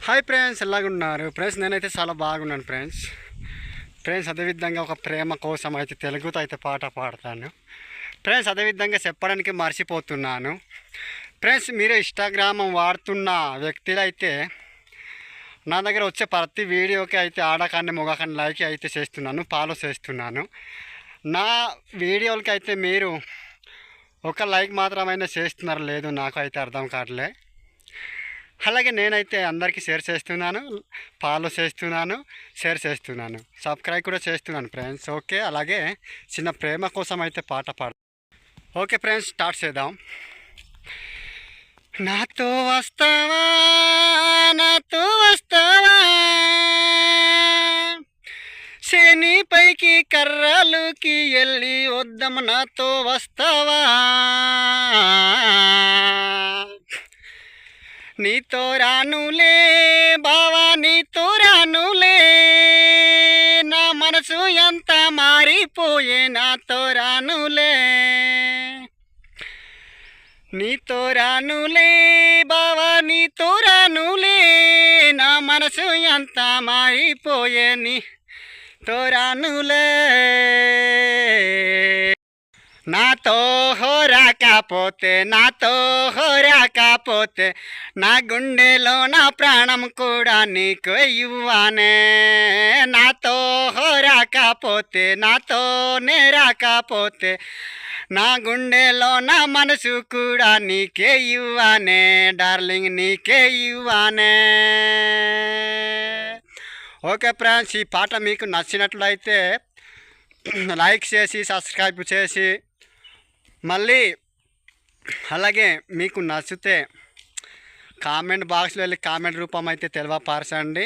Hi friends, ఎలాగున్నారు friends? నేనైతే చాలా బాగున్నాను ఫ్రెండ్స్ అదేవిధంగా ఒక ప్రేమ కోసం అయితే తెలుగుతో అయితే పాట పాడతాను ఫ్రెండ్స్. అదేవిధంగా చెప్పడానికి మర్చిపోతున్నాను ఫ్రెండ్స్, మీరు ఇన్స్టాగ్రామ్ వాడుతున్న వ్యక్తులు అయితే నా దగ్గర వచ్చే ప్రతి వీడియోకి అయితే ఆడకాన్ని మొగకాన్ని లైక్ అయితే చేస్తున్నాను, ఫాలో చేస్తున్నాను. నా వీడియోలకి అయితే మీరు ఒక లైక్ మాత్రమైనా చేస్తున్నారు లేదు నాకు అయితే అర్థం కావట్లే. అలాగే నేనైతే అందరికీ షేర్ చేస్తున్నాను, ఫాలో చేస్తున్నాను, షేర్ చేస్తున్నాను, సబ్స్క్రైబ్ కూడా చేస్తున్నాను ఫ్రెండ్స్. ఓకే, అలాగే చిన్న ప్రేమ కోసం అయితే పాట పాడు. ఓకే ఫ్రెండ్స్, స్టార్ట్ చేద్దాం. నాతో వస్తావా, నాతో వస్తావా, శని పైకి కర్రలుకి వెళ్ళి వద్దాం, నాతో వస్తావా, నీతో రానులే బావా, నీతో రానులే, నా మనసు ఎంత మారిపోయే, నాతో రానులే, నీతో రానులే బావా, నీతో రానులే, నా మనసు ఎంత మారిపోయే, నీతో రానులే. నాతో రాకపోతే, నాతో రాకపోతే, నా గుండెలో నా ప్రాణం కూడా నీకు ఇవ్వనే, నాతో రాకపోతే, నాతోనే రాకపోతే, నా గుండెలో నా మనసు కూడా నీకే ఇవ్వనే, డార్లింగ్ నీకే ఇవ్వనే. ఓకే ఫ్రెండ్స్, ఈ పాట మీకు నచ్చినట్లయితే లైక్ చేసి సబ్స్క్రైబ్ చేసి, మళ్ళీ అలాగే మీకు నచ్చితే కామెంట్ బాక్స్లో వెళ్ళి కామెంట్ రూపం అయితే తెలియపరచండి.